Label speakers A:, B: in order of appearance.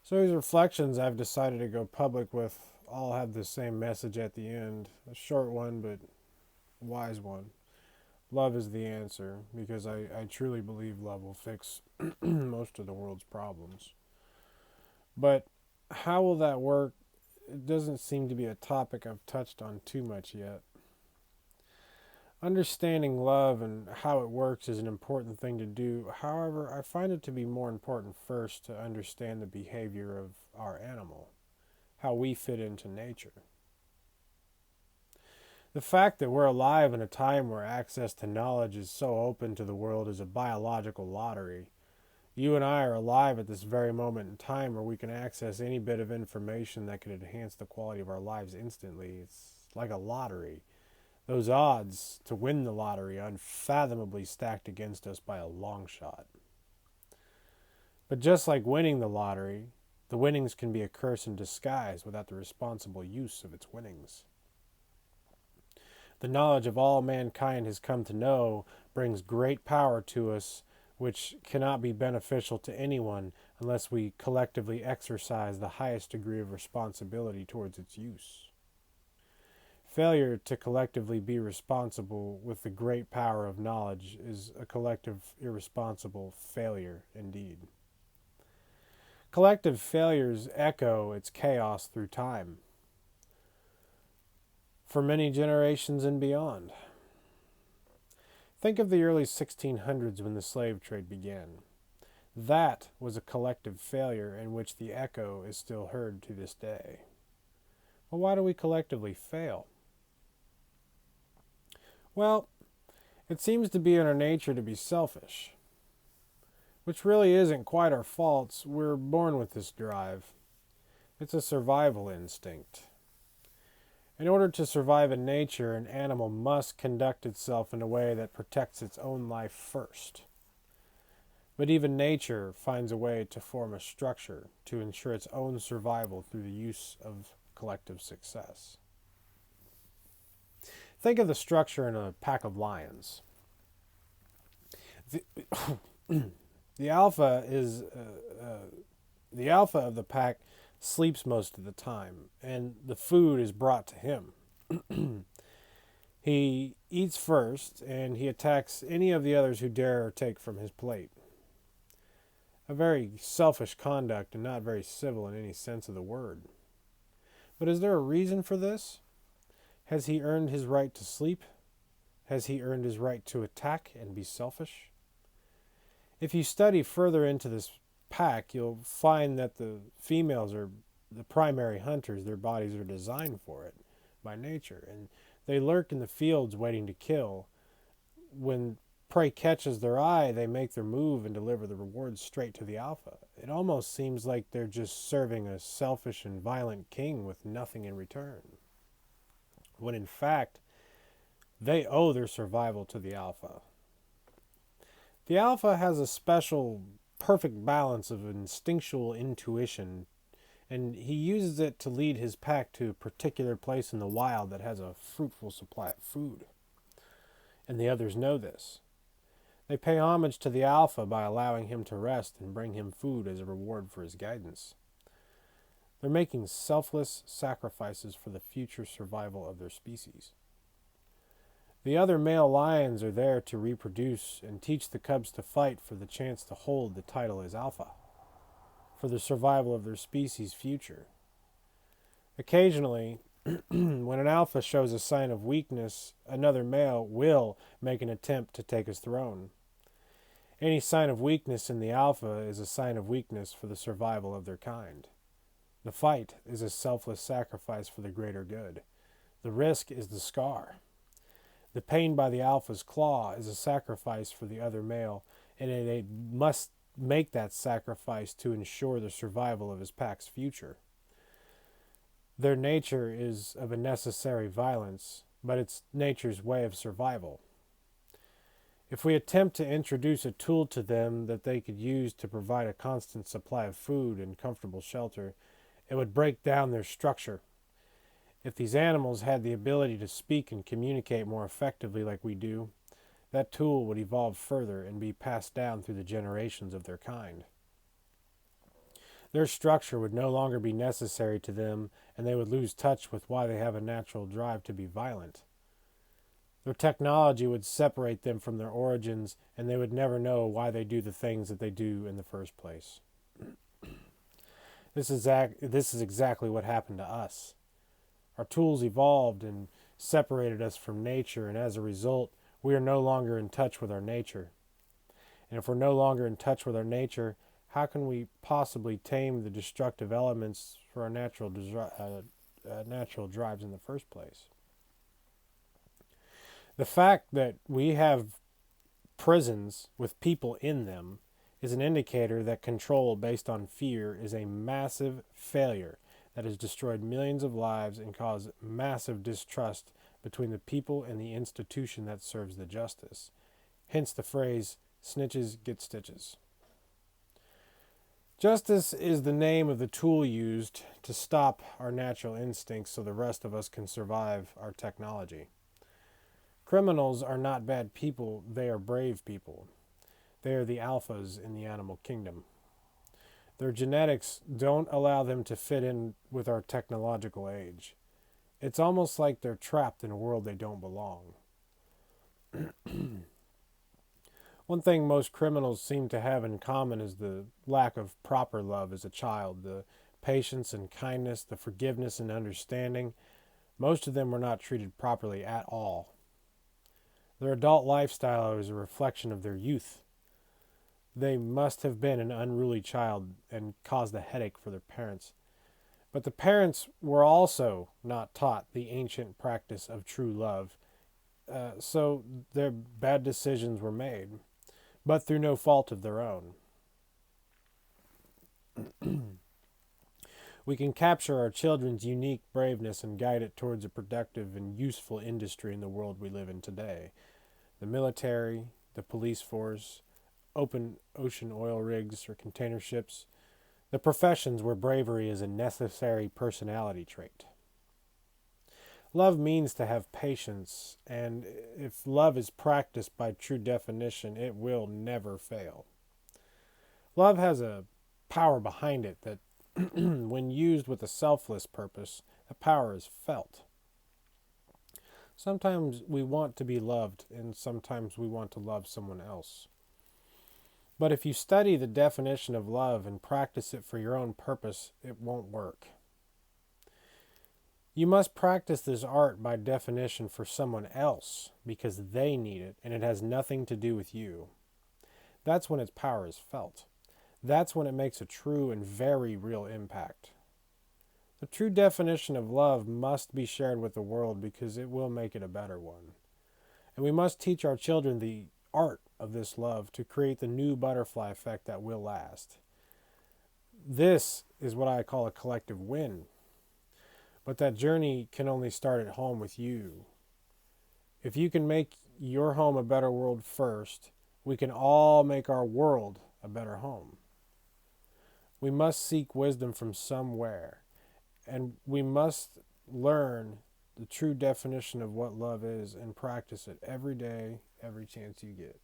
A: So these reflections I've decided to go public with all have the same message at the end. A short one, but wise one. Love is the answer, because I truly believe love will fix most of the world's problems. But how will that work? It doesn't seem to be a topic I've touched on too much yet. Understanding love and how it works is an important thing to do. However, I find it to be more important first to understand the behavior of our animal, how we fit into nature. The fact that we're alive in a time where access to knowledge is so open to the world is a biological lottery. You and I are alive at this very moment in time where we can access any bit of information that could enhance the quality of our lives instantly. It's like a lottery. Those odds to win the lottery are unfathomably stacked against us by a long shot. But just like winning the lottery, the winnings can be a curse in disguise without the responsible use of its winnings. The knowledge of all mankind has come to know brings great power to us, which cannot be beneficial to anyone unless we collectively exercise the highest degree of responsibility towards its use. Failure to collectively be responsible with the great power of knowledge is a collective irresponsible failure indeed. Collective failures echo its chaos through time, for many generations and beyond. Think of the early 1600s when the slave trade began. That was a collective failure in which the echo is still heard to this day. Well, why do we collectively fail? Well, it seems to be in our nature to be selfish, which really isn't quite our faults. We're born with this drive. It's a survival instinct. In order to survive in nature, an animal must conduct itself in a way that protects its own life first. But even nature finds a way to form a structure to ensure its own survival through the use of collective success. Think of the structure in a pack of lions. The, the alpha is the alpha of the pack sleeps most of the time, and the food is brought to him. He eats first, and he attacks any of the others who dare take from his plate. A very selfish conduct and not very civil in any sense of the word. But is there a reason for this? Has he earned his right to sleep? Has he earned his right to attack and be selfish? If you study further into this pack, you'll find that the females are the primary hunters. Their bodies are designed for it by nature, and they lurk in the fields waiting to kill. When prey catches their eye, they make their move and deliver the reward straight to the alpha. It almost seems like they're just serving a selfish and violent king with nothing in return, when in fact they owe their survival to the alpha. The alpha has a special, perfect balance of instinctual intuition, and he uses it to lead his pack to a particular place in the wild that has a fruitful supply of food. And the others know this. They pay homage to the alpha by allowing him to rest and bring him food as a reward for his guidance. They're making selfless sacrifices for the future survival of their species. The other male lions are there to reproduce and teach the cubs to fight for the chance to hold the title as alpha, for the survival of their species' future. Occasionally, when an alpha shows a sign of weakness, another male will make an attempt to take his throne. Any sign of weakness in the alpha is a sign of weakness for the survival of their kind. The fight is a selfless sacrifice for the greater good. The risk is the scar. The pain by the alpha's claw is a sacrifice for the other male, and they must make that sacrifice to ensure the survival of his pack's future. Their nature is of a necessary violence, but it's nature's way of survival. If we attempt to introduce a tool to them that they could use to provide a constant supply of food and comfortable shelter, it would break down their structure. If these animals had the ability to speak and communicate more effectively like we do, that tool would evolve further and be passed down through the generations of their kind. Their structure would no longer be necessary to them, and they would lose touch with why they have a natural drive to be violent. Their technology would separate them from their origins, and they would never know why they do the things that they do in the first place. This is exactly what happened to us. Our tools evolved and separated us from nature, and as a result, we are no longer in touch with our nature. And if we're no longer in touch with our nature, how can we possibly tame the destructive elements for our natural drives in the first place? The fact that we have prisons with people in them is an indicator that control based on fear is a massive failure that has destroyed millions of lives and caused massive distrust between the people and the institution that serves the justice. Hence the phrase, snitches get stitches. Justice is the name of the tool used to stop our natural instincts so the rest of us can survive our technology. Criminals are not bad people, they are brave people. They are the alphas in the animal kingdom. Their genetics don't allow them to fit in with our technological age. It's almost like they're trapped in a world they don't belong. One thing most criminals seem to have in common is the lack of proper love as a child, the patience and kindness, the forgiveness and understanding. Most of them were not treated properly at all. Their adult lifestyle is a reflection of their youth. They must have been an unruly child and caused a headache for their parents. But the parents were also not taught the ancient practice of true love, so their bad decisions were made, but through no fault of their own. We can capture our children's unique braveness and guide it towards a productive and useful industry in the world we live in today. The military, the police force, open ocean oil rigs or container ships, the professions where bravery is a necessary personality trait. Love means to have patience, and if love is practiced by true definition, it will never fail. Love has a power behind it that, when used with a selfless purpose, the power is felt. Sometimes we want to be loved, and sometimes we want to love someone else. But if you study the definition of love and practice it for your own purpose, it won't work. You must practice this art by definition for someone else because they need it and it has nothing to do with you. That's when its power is felt. That's when it makes a true and very real impact. The true definition of love must be shared with the world because it will make it a better one. And we must teach our children the art of this love to create the new butterfly effect that will last. This is what I call a collective win. But that journey can only start at home with you. If you can make your home a better world first, we can all make our world a better home. We must seek wisdom from somewhere, and we must learn the true definition of what love is and practice it every day, every chance you get.